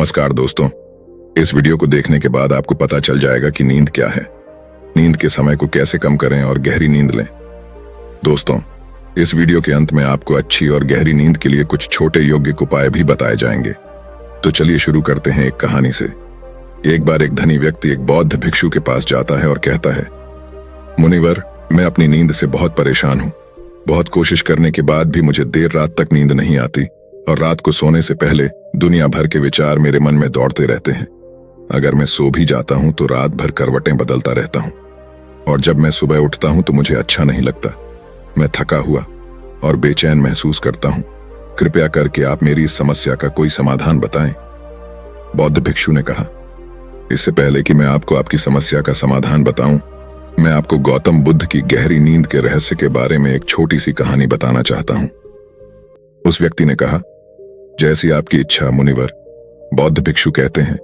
नमस्कार दोस्तों, इस वीडियो को देखने के बाद आपको पता चल जाएगा कि नींद क्या है, नींद के समय को कैसे कम करें और गहरी नींद लें। दोस्तों, इस वीडियो के अंत में आपको अच्छी और गहरी नींद के लिए कुछ छोटे योग्य उपाय भी बताए जाएंगे। तो चलिए शुरू करते हैं एक कहानी से। एक बार एक धनी व्यक्ति एक बौद्ध भिक्षु के पास जाता है और कहता है, मुनिवर, मैं अपनी नींद से बहुत परेशान हूँ। बहुत कोशिश करने के बाद भी मुझे देर रात तक नींद नहीं आती और रात को सोने से पहले दुनिया भर के विचार मेरे मन में दौड़ते रहते हैं। अगर मैं सो भी जाता हूं तो रात भर करवटें बदलता रहता हूं और जब मैं सुबह उठता हूं तो मुझे अच्छा नहीं लगता। मैं थका हुआ और बेचैन महसूस करता हूं। कृपया करके आप मेरी इस समस्या का कोई समाधान बताएं। बौद्ध भिक्षु ने कहा, इससे पहले कि मैं आपको आपकी समस्या का समाधान बताऊं, मैं आपको गौतम बुद्ध की गहरी नींद के रहस्य के बारे में एक छोटी सी कहानी बताना चाहता हूं। उस व्यक्ति ने कहा, जैसी आपकी इच्छा मुनिवर। बौद्ध भिक्षु कहते हैं,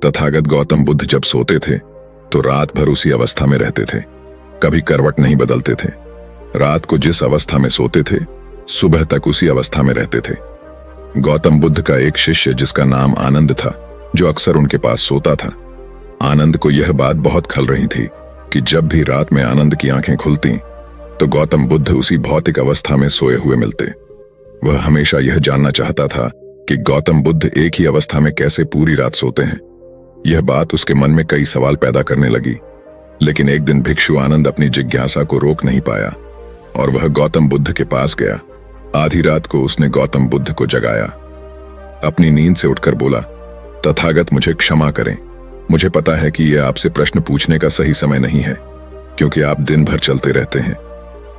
तथागत गौतम बुद्ध जब सोते थे तो रात भर उसी अवस्था में रहते थे, कभी करवट नहीं बदलते थे। रात को जिस अवस्था में सोते थे, सुबह तक उसी अवस्था में रहते थे। गौतम बुद्ध का एक शिष्य जिसका नाम आनंद था, जो अक्सर उनके पास सोता था। आनंद को यह बात बहुत खल रही थी कि जब भी रात में आनंद की आंखें खुलती तो गौतम बुद्ध उसी भौतिक अवस्था में सोए हुए मिलते। वह हमेशा यह जानना चाहता था कि गौतम बुद्ध एक ही अवस्था में कैसे पूरी रात सोते हैं। यह बात उसके मन में कई सवाल पैदा करने लगी। लेकिन एक दिन भिक्षु आनंद अपनी जिज्ञासा को रोक नहीं पाया और वह गौतम बुद्ध के पास गया। आधी रात को उसने गौतम बुद्ध को जगाया। अपनी नींद से उठकर बोला, तथागत मुझे क्षमा करें। मुझे पता है कि यह आपसे प्रश्न पूछने का सही समय नहीं है, क्योंकि आप दिन भर चलते रहते हैं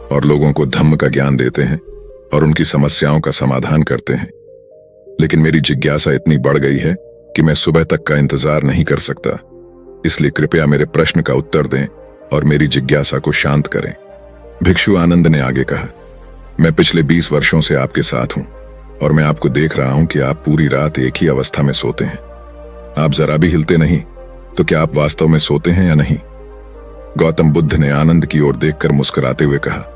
और लोगों को धम्म का ज्ञान देते हैं और उनकी समस्याओं का समाधान करते हैं। लेकिन मेरी जिज्ञासा इतनी बढ़ गई है कि मैं सुबह तक का इंतजार नहीं कर सकता। इसलिए कृपया मेरे प्रश्न का उत्तर दें और मेरी जिज्ञासा को शांत करें। भिक्षु आनंद ने आगे कहा, मैं पिछले 20 वर्षों से आपके साथ हूं और मैं आपको देख रहा हूं कि आप पूरी रात एक ही अवस्था में सोते हैं। आप जरा भी हिलते नहीं, तो क्या आप वास्तव में सोते हैं या नहीं? गौतम बुद्ध ने आनंद की ओर देखकर मुस्कुराते हुए कहा,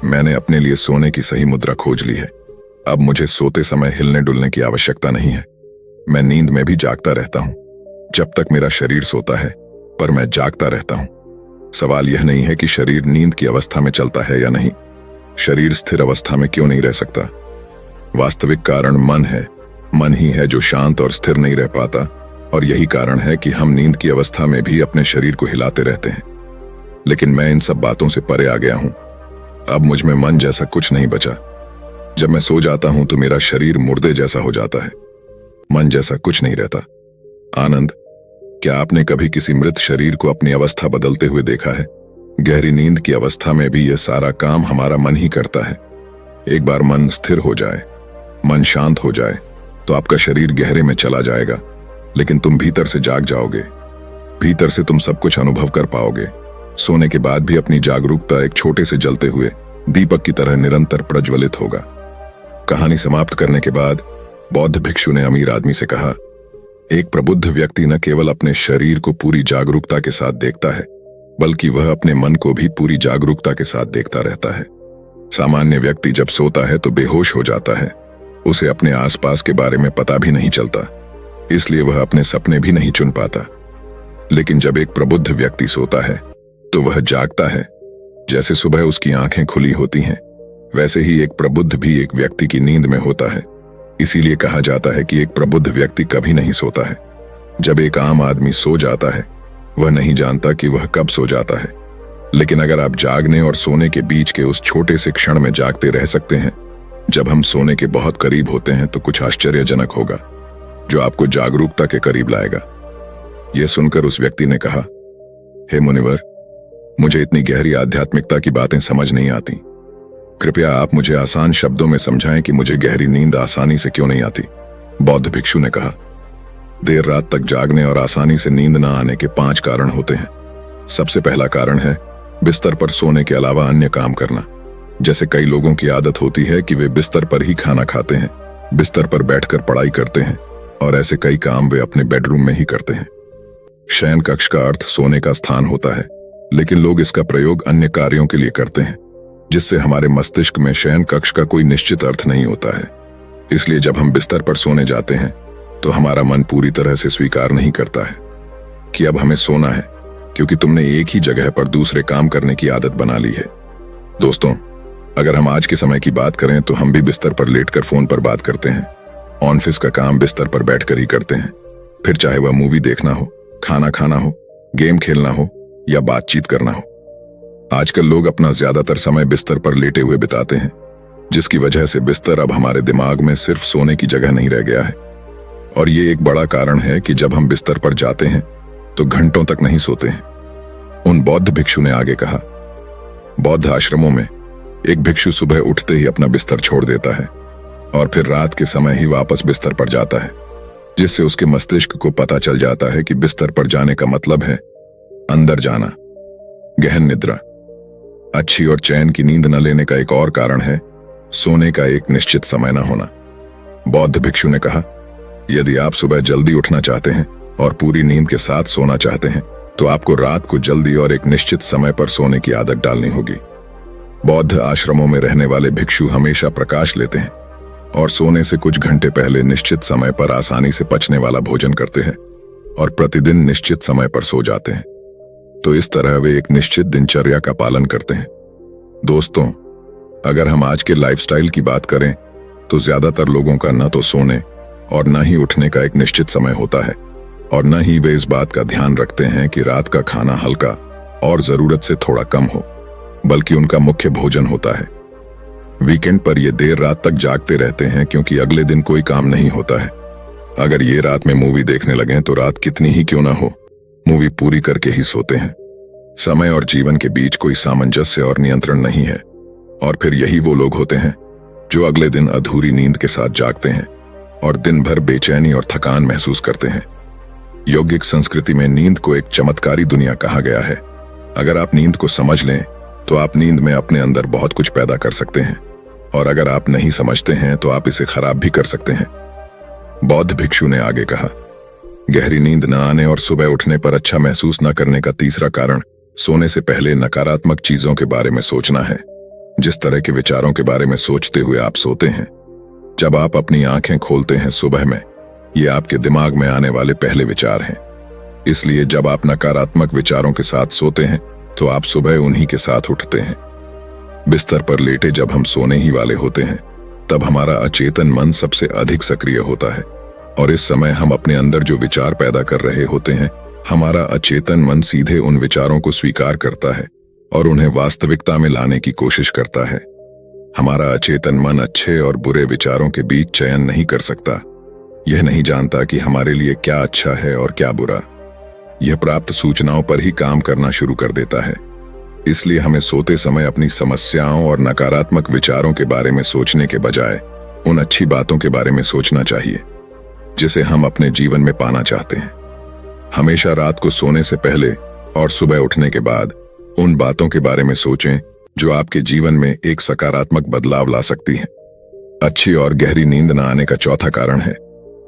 मैंने अपने लिए सोने की सही मुद्रा खोज ली है। अब मुझे सोते समय हिलने डुलने की आवश्यकता नहीं है। मैं नींद में भी जागता रहता हूं, जब तक मेरा शरीर सोता है, पर मैं जागता रहता हूं। सवाल यह नहीं है कि शरीर नींद की अवस्था में चलता है या नहीं। शरीर स्थिर अवस्था में क्यों नहीं रह सकता? वास्तविक कारण मन है। मन ही है जो शांत और स्थिर नहीं रह पाता, और यही कारण है कि हम नींद की अवस्था में भी अपने शरीर को हिलाते रहते हैं। लेकिन मैं इन सब बातों से परे आ गया हूं। अब मुझ में मन जैसा कुछ नहीं बचा। जब मैं सो जाता हूं तो मेरा शरीर मुर्दे जैसा हो जाता है। मन जैसा कुछ नहीं रहता। आनंद, क्या आपने कभी किसी मृत शरीर को अपनी अवस्था बदलते हुए देखा है? गहरी नींद की अवस्था में भी यह सारा काम हमारा मन ही करता है। एक बार मन स्थिर हो जाए, मन शांत हो जाए, तो आपका शरीर गहरे में चला जाएगा, लेकिन तुम भीतर से जाग जाओगे। भीतर से तुम सब कुछ अनुभव कर पाओगे। सोने के बाद भी अपनी जागरूकता एक छोटे से जलते हुए दीपक की तरह निरंतर प्रज्वलित होगा। कहानी समाप्त करने के बाद बौद्ध भिक्षु ने अमीर आदमी से कहा, एक प्रबुद्ध व्यक्ति न केवल अपने शरीर को पूरी जागरूकता के साथ देखता है, बल्कि वह अपने मन को भी पूरी जागरूकता के साथ देखता रहता है। सामान्य व्यक्ति जब सोता है तो बेहोश हो जाता है। उसे अपने आसपास के बारे में पता भी नहीं चलता, इसलिए वह अपने सपने भी नहीं चुन पाता। लेकिन जब एक प्रबुद्ध व्यक्ति सोता है तो वह जागता है। जैसे सुबह उसकी आंखें खुली होती हैं, वैसे ही एक प्रबुद्ध भी एक व्यक्ति की नींद में होता है। इसीलिए कहा जाता है कि एक प्रबुद्ध व्यक्ति कभी नहीं सोता है। जब एक आम आदमी सो जाता है, वह नहीं जानता कि वह कब सो जाता है। लेकिन अगर आप जागने और सोने के बीच के उस छोटे से क्षण में जागते रह सकते हैं, जब हम सोने के बहुत करीब होते हैं, तो कुछ आश्चर्यजनक होगा जो आपको जागरूकता के करीब लाएगा। यह सुनकर उस व्यक्ति ने कहा, हे मुनिवर, मुझे इतनी गहरी आध्यात्मिकता की बातें समझ नहीं आती। कृपया आप मुझे आसान शब्दों में समझाएं कि मुझे गहरी नींद आसानी से क्यों नहीं आती। बौद्ध भिक्षु ने कहा, देर रात तक जागने और आसानी से नींद न आने के 5 कारण होते हैं। सबसे पहला कारण है बिस्तर पर सोने के अलावा अन्य काम करना। जैसे कई लोगों की आदत होती है कि वे बिस्तर पर ही खाना खाते हैं, बिस्तर पर बैठकर पढ़ाई करते हैं, और ऐसे कई काम वे अपने बेडरूम में ही करते हैं। शयन कक्ष का अर्थ सोने का स्थान होता है, लेकिन लोग इसका प्रयोग अन्य कार्यों के लिए करते हैं, जिससे हमारे मस्तिष्क में शयन कक्ष का कोई निश्चित अर्थ नहीं होता है। इसलिए जब हम बिस्तर पर सोने जाते हैं तो हमारा मन पूरी तरह से स्वीकार नहीं करता है कि अब हमें सोना है, क्योंकि तुमने एक ही जगह पर दूसरे काम करने की आदत बना ली है। दोस्तों, अगर हम आज के समय की बात करें तो हम भी बिस्तर पर लेटकर फोन पर बात करते हैं। ऑफिस का काम बिस्तर पर बैठकर ही करते हैं, फिर चाहे वह मूवी देखना हो, खाना खाना हो, गेम खेलना हो या बातचीत करना हो। आजकल लोग अपना ज्यादातर समय बिस्तर पर लेटे हुए बिताते हैं, जिसकी वजह से बिस्तर अब हमारे दिमाग में सिर्फ सोने की जगह नहीं रह गया है। और ये एक बड़ा कारण है कि जब हम बिस्तर पर जाते हैं तो घंटों तक नहीं सोते हैं। उन बौद्ध भिक्षु ने आगे कहा, बौद्ध आश्रमों में एक भिक्षु सुबह उठते ही अपना बिस्तर छोड़ देता है और फिर रात के समय ही वापस बिस्तर पर जाता है, जिससे उसके मस्तिष्क को पता चल जाता है कि बिस्तर पर जाने का मतलब है अंदर जाना, गहन निद्रा। अच्छी और चैन की नींद न लेने का एक और कारण है सोने का एक निश्चित समय न होना। बौद्ध भिक्षु ने कहा, यदि आप सुबह जल्दी उठना चाहते हैं और पूरी नींद के साथ सोना चाहते हैं तो आपको रात को जल्दी और एक निश्चित समय पर सोने की आदत डालनी होगी। बौद्ध आश्रमों में रहने वाले भिक्षु हमेशा प्रकाश लेते हैं और सोने से कुछ घंटे पहले निश्चित समय पर आसानी से पचने वाला भोजन करते हैं और प्रतिदिन निश्चित समय पर सो जाते हैं। तो इस तरह वे एक निश्चित दिनचर्या का पालन करते हैं। दोस्तों, अगर हम आज के लाइफस्टाइल की बात करें तो ज्यादातर लोगों का न तो सोने और न ही उठने का एक निश्चित समय होता है और न ही वे इस बात का ध्यान रखते हैं कि रात का खाना हल्का और जरूरत से थोड़ा कम हो, बल्कि उनका मुख्य भोजन होता है। वीकेंड पर ये देर रात तक जागते रहते हैं क्योंकि अगले दिन कोई काम नहीं होता है। अगर ये रात में मूवी देखने लगें तो रात कितनी ही क्यों ना हो, मूवी पूरी करके ही सोते हैं। समय और जीवन के बीच कोई सामंजस्य और नियंत्रण नहीं है। और फिर यही वो लोग होते हैं जो अगले दिन अधूरी नींद के साथ जागते हैं और दिन भर बेचैनी और थकान महसूस करते हैं। यौगिक संस्कृति में नींद को एक चमत्कारी दुनिया कहा गया है। अगर आप नींद को समझ लें तो आप नींद में अपने अंदर बहुत कुछ पैदा कर सकते हैं, और अगर आप नहीं समझते हैं तो आप इसे खराब भी कर सकते हैं। बौद्ध भिक्षु ने आगे कहा, गहरी नींद न आने और सुबह उठने पर अच्छा महसूस न करने का तीसरा कारण सोने से पहले नकारात्मक चीजों के बारे में सोचना है। जिस तरह के विचारों के बारे में सोचते हुए आप सोते हैं, जब आप अपनी आंखें खोलते हैं सुबह में, ये आपके दिमाग में आने वाले पहले विचार हैं। इसलिए जब आप नकारात्मक विचारों के साथ सोते हैं तो आप सुबह उन्हीं के साथ उठते हैं। बिस्तर पर लेटे जब हम सोने ही वाले होते हैं तब हमारा अचेतन मन सबसे अधिक सक्रिय होता है, और इस समय हम अपने अंदर जो विचार पैदा कर रहे होते हैं, हमारा अचेतन मन सीधे उन विचारों को स्वीकार करता है और उन्हें वास्तविकता में लाने की कोशिश करता है। हमारा अचेतन मन अच्छे और बुरे विचारों के बीच चयन नहीं कर सकता। यह नहीं जानता कि हमारे लिए क्या अच्छा है और क्या बुरा। यह प्राप्त सूचनाओं पर ही काम करना शुरू कर देता है। इसलिए हमें सोते समय अपनी समस्याओं और नकारात्मक विचारों के बारे में सोचने के बजाय उन अच्छी बातों के बारे में सोचना चाहिए जिसे हम अपने जीवन में पाना चाहते हैं। हमेशा रात को सोने से पहले और सुबह उठने के बाद उन बातों के बारे में सोचें जो आपके जीवन में एक सकारात्मक बदलाव ला सकती हैं। अच्छी और गहरी नींद न आने का चौथा कारण है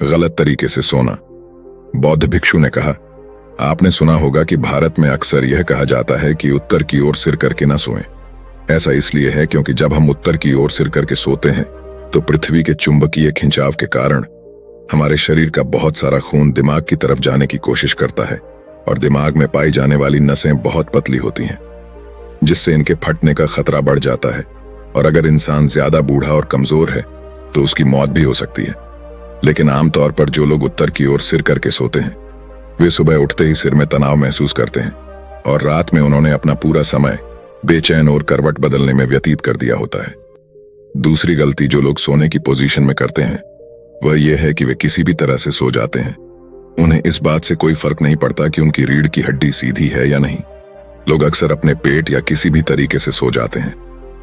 गलत तरीके से सोना। बौद्ध भिक्षु ने कहा, आपने सुना होगा कि भारत में अक्सर यह कहा जाता है कि उत्तर की ओर सिर करके न सोएं। ऐसा इसलिए है क्योंकि जब हम उत्तर की ओर सिर करके सोते हैं तो पृथ्वी के चुंबकीय खिंचाव के कारण हमारे शरीर का बहुत सारा खून दिमाग की तरफ जाने की कोशिश करता है, और दिमाग में पाई जाने वाली नसें बहुत पतली होती हैं, जिससे इनके फटने का खतरा बढ़ जाता है। और अगर इंसान ज्यादा बूढ़ा और कमजोर है तो उसकी मौत भी हो सकती है। लेकिन आमतौर पर जो लोग उत्तर की ओर सिर करके सोते हैं वे सुबह उठते ही सिर में तनाव महसूस करते हैं, और रात में उन्होंने अपना पूरा समय बेचैन और करवट बदलने में व्यतीत कर दिया होता है। दूसरी गलती जो लोग सोने की पोजीशन में करते हैं वह यह है कि वे किसी भी तरह से सो जाते हैं। उन्हें इस बात से कोई फर्क नहीं पड़ता कि उनकी रीढ़ की हड्डी सीधी है या नहीं। लोग अक्सर अपने पेट या किसी भी तरीके से सो जाते हैं,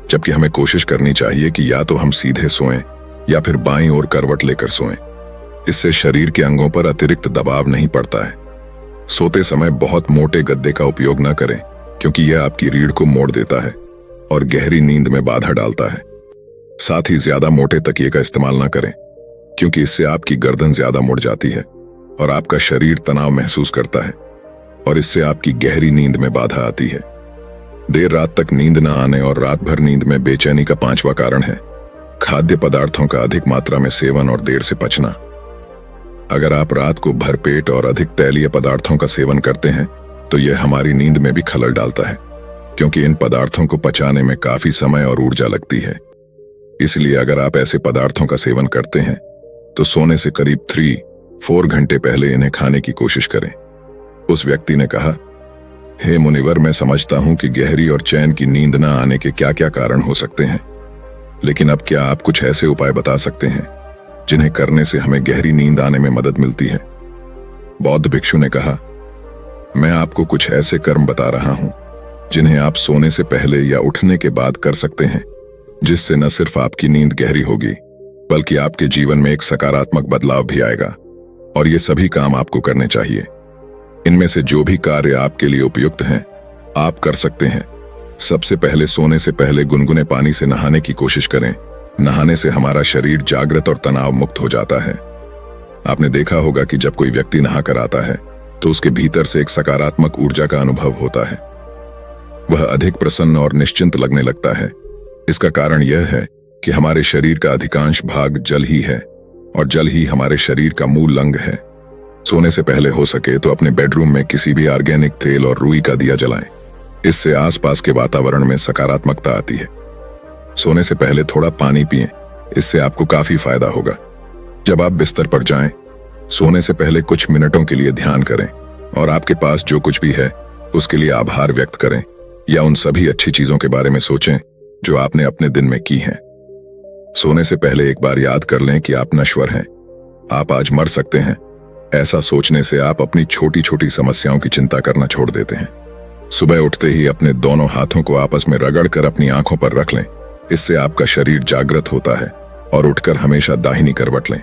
जबकि हमें कोशिश करनी चाहिए कि या तो हम सीधे सोएं या फिर बाईं ओर करवट लेकर सोएं। इससे शरीर के अंगों पर अतिरिक्त दबाव नहीं पड़ता है। सोते समय बहुत मोटे गद्दे का उपयोग न करें, क्योंकि यह आपकी रीढ़ को मोड़ देता है और गहरी नींद में बाधा डालता है। साथ ही ज्यादा मोटे तकिए का इस्तेमाल न करें, क्योंकि इससे आपकी गर्दन ज्यादा मुड़ जाती है और आपका शरीर तनाव महसूस करता है, और इससे आपकी गहरी नींद में बाधा आती है। देर रात तक नींद न आने और रात भर नींद में बेचैनी का पांचवा कारण है खाद्य पदार्थों का अधिक मात्रा में सेवन और देर से पचना। अगर आप रात को भरपेट और अधिक तैलीय पदार्थों का सेवन करते हैं तो यह हमारी नींद में भी खलल डालता है, क्योंकि इन पदार्थों को पचाने में काफी समय और ऊर्जा लगती है। इसलिए अगर आप ऐसे पदार्थों का सेवन करते हैं तो सोने से करीब 3-4 घंटे पहले इन्हें खाने की कोशिश करें। उस व्यक्ति ने कहा, हे मुनिवर, मैं समझता हूं कि गहरी और चैन की नींद न आने के क्या क्या कारण हो सकते हैं, लेकिन अब क्या आप कुछ ऐसे उपाय बता सकते हैं जिन्हें करने से हमें गहरी नींद आने में मदद मिलती है? बौद्ध भिक्षु ने कहा, मैं आपको कुछ ऐसे कर्म बता रहा हूं जिन्हें आप सोने से पहले या उठने के बाद कर सकते हैं, जिससे न सिर्फ आपकी नींद गहरी होगी बल्कि आपके जीवन में एक सकारात्मक बदलाव भी आएगा। और ये सभी काम आपको करने चाहिए। इनमें से जो भी कार्य आपके लिए उपयुक्त हैं आप कर सकते हैं। सबसे पहले सोने से पहले गुनगुने पानी से नहाने की कोशिश करें। नहाने से हमारा शरीर जागृत और तनाव मुक्त हो जाता है। आपने देखा होगा कि जब कोई व्यक्ति नहाकर आता है तो उसके भीतर से एक सकारात्मक ऊर्जा का अनुभव होता है। वह अधिक प्रसन्न और निश्चिंत लगने लगता है। इसका कारण यह है कि हमारे शरीर का अधिकांश भाग जल ही है और जल ही हमारे शरीर का मूल अंग है। सोने से पहले हो सके तो अपने बेडरूम में किसी भी ऑर्गेनिक तेल और रुई का दिया जलाएं। इससे आसपास के वातावरण में सकारात्मकता आती है। सोने से पहले थोड़ा पानी पिएं, इससे आपको काफी फायदा होगा। जब आप बिस्तर पर जाएं, सोने से पहले कुछ मिनटों के लिए ध्यान करें और आपके पास जो कुछ भी है उसके लिए आभार व्यक्त करें या उन सभी अच्छी चीजों के बारे में सोचें जो आपने अपने दिन में की हैं। सोने से पहले एक बार याद कर लें कि आप नश्वर हैं, आप आज मर सकते हैं। ऐसा सोचने से आप अपनी छोटी छोटी समस्याओं की चिंता करना छोड़ देते हैं। सुबह उठते ही अपने दोनों हाथों को आपस में रगड़कर अपनी आंखों पर रख लें। इससे आपका शरीर जागृत होता है। और उठकर हमेशा दाहिनी करवट लें।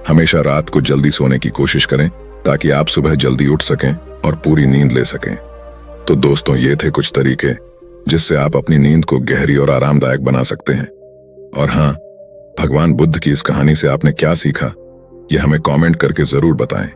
हमेशा रात को जल्दी सोने की कोशिश करें ताकि आप सुबह जल्दी उठ सकें और पूरी नींद ले सकें। तो दोस्तों, ये थे कुछ तरीके जिससे आप अपनी नींद को गहरी और आरामदायक बना सकते हैं। और हाँ, भगवान बुद्ध की इस कहानी से आपने क्या सीखा, यह हमें कमेंट करके जरूर बताएं।